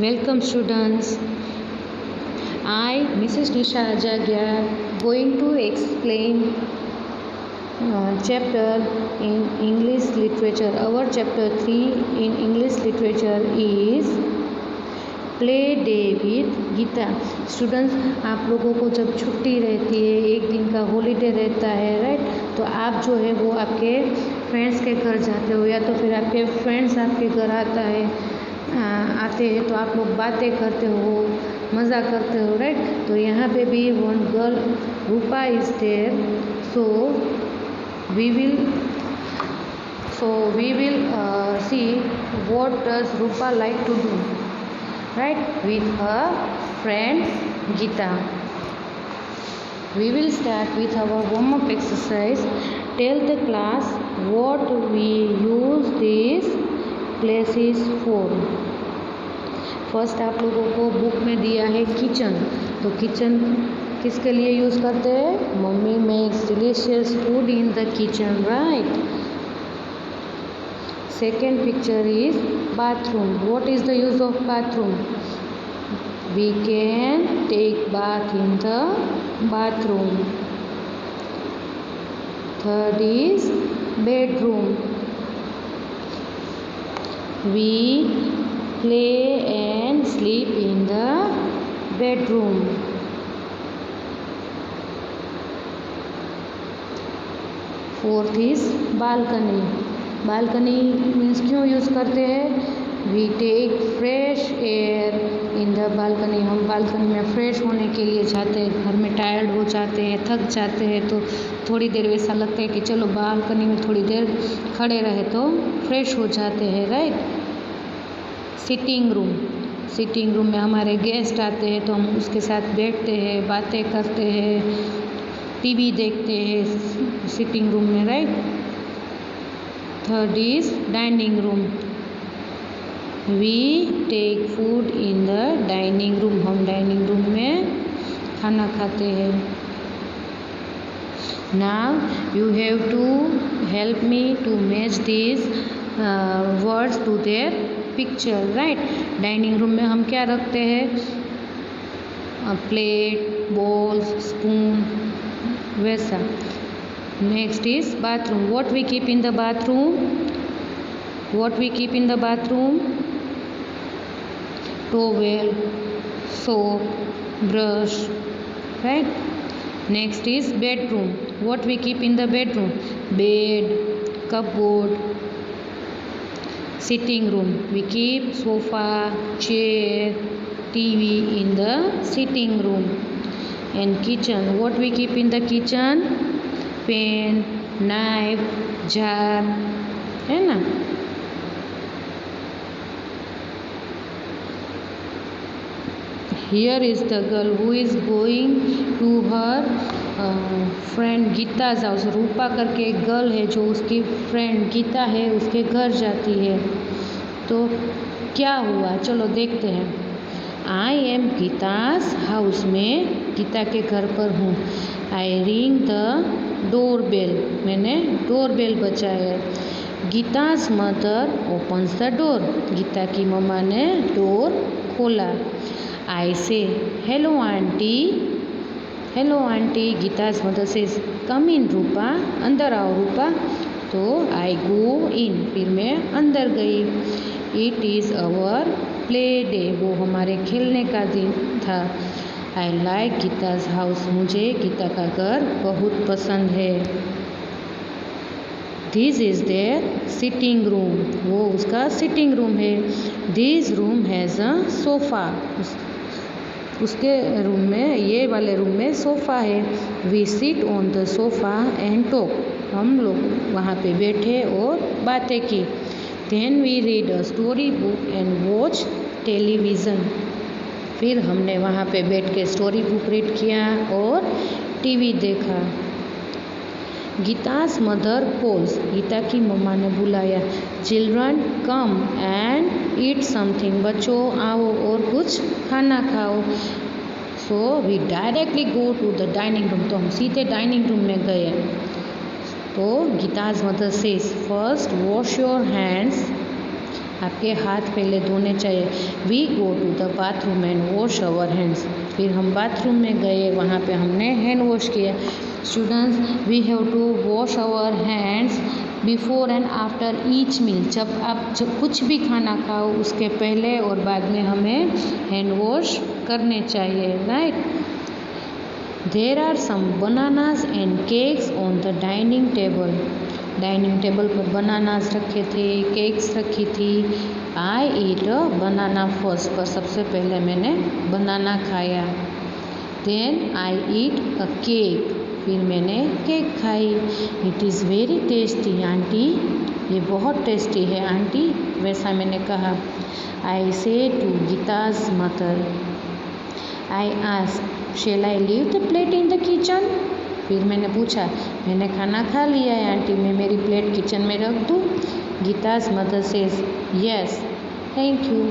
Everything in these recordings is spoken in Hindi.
Welcome students. I, Mrs. Nisha Ajagya, going to explain chapter in English literature. Our chapter 3 in English literature is play day with Gita. Students, आप लोगों को जब छुट्टी रहती है, एक दिन का हॉलीडे रहता है, राइट, तो आप जो है वो आपके फ्रेंड्स के घर जाते हो या तो फिर आपके फ्रेंड्स आपके घर आते हैं तो आप लोग बातें करते हो, मज़ा करते हो, राइट। तो यहाँ पे भी one girl Rupa is there, so we will see what does Rupa like to do, right, with her friend Geeta. We will start with our warm-up exercise. Tell the class what we use these places for. First आप लोगों को बुक में दिया है किचन, तो किचन किसके लिए यूज़ करते हैं? Mummy makes delicious food in the kitchen, right. Second picture is bathroom. What is the use of bathroom? We can take bath in the bathroom. Third is bedroom. We play and sleep in the bedroom. Fourth is balcony. Balcony means क्यों यूज़ करते हैं? We take fresh air in the balcony. हम बालकनी में फ्रेश होने के लिए जाते हैं, घर में टायर्ड हो जाते हैं, थक जाते हैं, तो थोड़ी देर वैसा लगता है कि चलो बालकनी में थोड़ी देर खड़े रहे तो फ्रेश हो जाते हैं, राइट। सिटिंग रूम में हमारे गेस्ट आते हैं तो हम उसके साथ बैठते हैं, बातें करते हैं, टीवी देखते हैं सिटिंग रूम में, right. Third is dining room. We take food in the dining room. हम डाइनिंग रूम में खाना खाते हैं। Now you have to help me to match these words to their picture, right? Dining room में हम क्या रखते हैं? प्लेट, बॉल्स, स्पून, वैसा। Next is bathroom. What we keep in the bathroom? Towel, soap, brush, right? Next is bedroom. What we keep in the bedroom? Bed, cupboard. Sitting room. We keep sofa, chair, TV in the sitting room. And kitchen. What we keep in the kitchen? Pan, knife, jar, है ना। Here is the girl who is going to her friend गीता's house. रूपा करके एक गर्ल है जो उसकी फ्रेंड गीता है उसके घर जाती है। तो क्या हुआ, चलो देखते हैं। आई एम गीता's हाउस, में गीता के घर पर हूँ। I ring the door bell, मैंने डोर बेल बजाया। Geeta's mother opens the door, Geeta की मम्मा ने डोर खोला। I say hello aunty, Geeta's mother says come in Rupa, अंदर आओ रूपा। तो आई गो इन, फिर मैं अंदर गई। It is our play day, वो हमारे खेलने का दिन था। आई लाइक गीता's हाउस, मुझे गीता का घर बहुत पसंद है। This is their sitting room, वो उसका सिटिंग रूम है। This room has a sofa, उसके रूम में, ये वाले रूम में सोफ़ा है। We sit on the sofa and talk, हम लोग वहाँ पे बैठे और बातें की। Then we read a story book and watch television, फिर हमने वहाँ पे बैठ के स्टोरी बुक रीड किया और टीवी देखा। गीता's मदर कॉल्स, गीता की मम्मा ने बुलाया। Children come and eat something, बच्चों आओ और कुछ खाना खाओ। So we directly go to the dining room, तो हम सीधे डाइनिंग रूम में गए। तो Geeta's mother says first wash your hands आपके हाथ पहले धोने चाहिए। We go to the bathroom and wash our hands. फिर हम बाथरूम में गए, वहाँ पे हमने हैंड वॉश किया। Students, we have to wash our hands before and after each meal. जब कुछ भी खाना खाओ उसके पहले और बाद में हमें हैंड वॉश करने चाहिए, right. There are some bananas and cakes on the dining table. Dining table पर बनानास रखे थे, केक्स रखी थी। आई ईट अ बनाना फर्स्ट, पर सबसे पहले मैंने बनाना खाया। Then I eat a cake, फिर मैंने केक खाई। It is very tasty aunty, ये बहुत टेस्टी है आंटी, वैसा मैंने कहा। I say to Gita's mother, I ask shall I leave the plate in the kitchen. फिर मैंने पूछा, मैंने खाना खा लिया है आंटी, मैं मेरी प्लेट किचन में रख दूँ? Geeta's mother says yes thank you.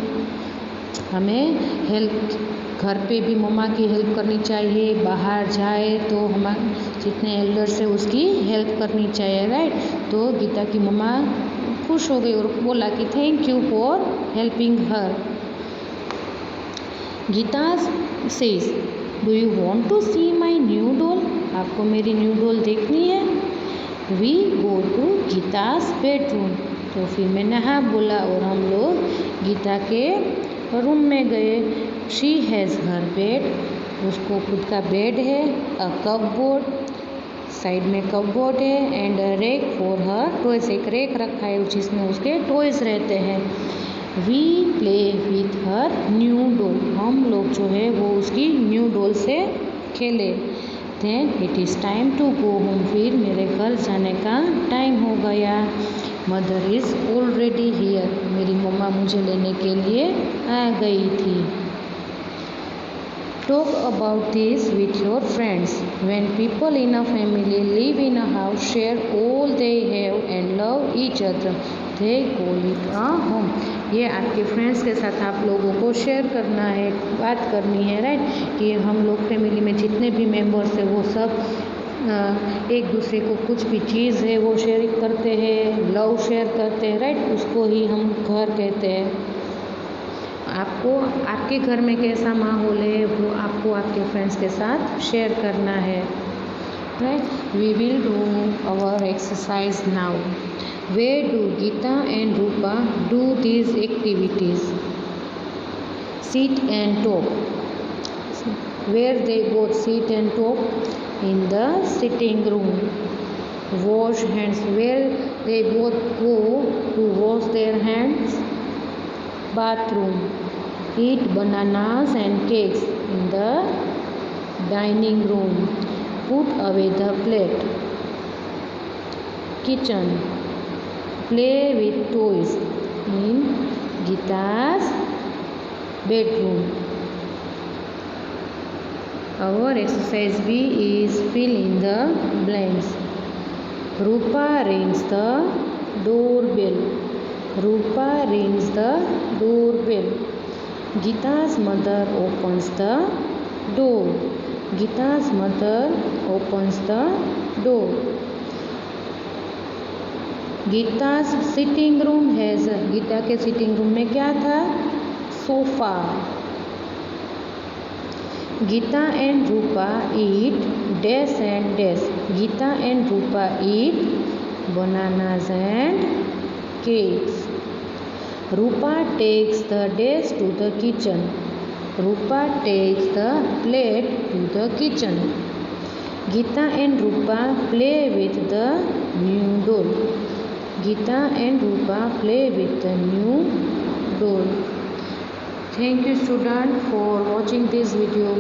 हमें हेल्प, घर पे भी मम्मा की हेल्प करनी चाहिए, बाहर जाए तो हमारे जितने एल्डर्स है उसकी हेल्प करनी चाहिए, राइट। तो गीता की मम्मा खुश हो गई और बोला कि thank you for helping her. Gita says do you want to see my new doll? आपको मेरी न्यू डॉल देखनी है? We go to Gita's bedroom. तो फिर मैंने हाँ बोला और हम लोग गीता के रूम में गए। शी हैज़ हर बेड, उसको खुद का बेड है। अ कपबोर्ड, साइड में कपबोर्ड है। And a rack for her toys, एक रैक रखा है जिसमें उसके टॉयज रहते हैं। We play with her new doll, हम लोग जो है वो उसकी न्यू डॉल से खेले। Then it is time to go home, फिर मेरे घर जाने का टाइम हो गया। मदर इज़ ऑलरेडी हियर, मेरी मम्मा मुझे लेने के लिए आ गई थी। Talk about this with your friends. When people in a family live in a house, share all they have and love each other, they call it a home. ये आपके फ्रेंड्स के साथ आप लोगों को शेयर करना है, बात करनी है, राइट। कि हम लोग फैमिली में जितने भी मेंबर्स हैं वो सब एक दूसरे को कुछ भी चीज़ है वो शेयर करते हैं, लव शेयर करते हैं, राइट। उसको ही हम घर कहते हैं। आपको आपके घर में कैसा माहौल है वो आपको आपके फ्रेंड्स के साथ शेयर करना है, right. We will do our exercise now. Where do Gita and Rupa do these activities? Sit and talk. Where they both sit and talk? In the sitting room. Wash hands, where they both go to wash their hands? Bathroom. Eat bananas and cakes in the dining room. Put away the plate. Kitchen. Play with toys in Gita's bedroom. Our exercise B is fill in the blanks. Rupa rings the doorbell. Rupa rings the doorbell. Gita's mother opens the door. Gita's mother opens the door. Gita's sitting room has, Gita के सिटिंग रूम में क्या था? Sofa. Gita and Rupa eat dash and dash. Gita and Rupa eat bananas and cakes. Rupa takes the dish to the kitchen. Rupa takes the plate to the kitchen. Geeta and Rupa play with the new doll. Geeta and Rupa play with the new doll. Thank you student for watching this video.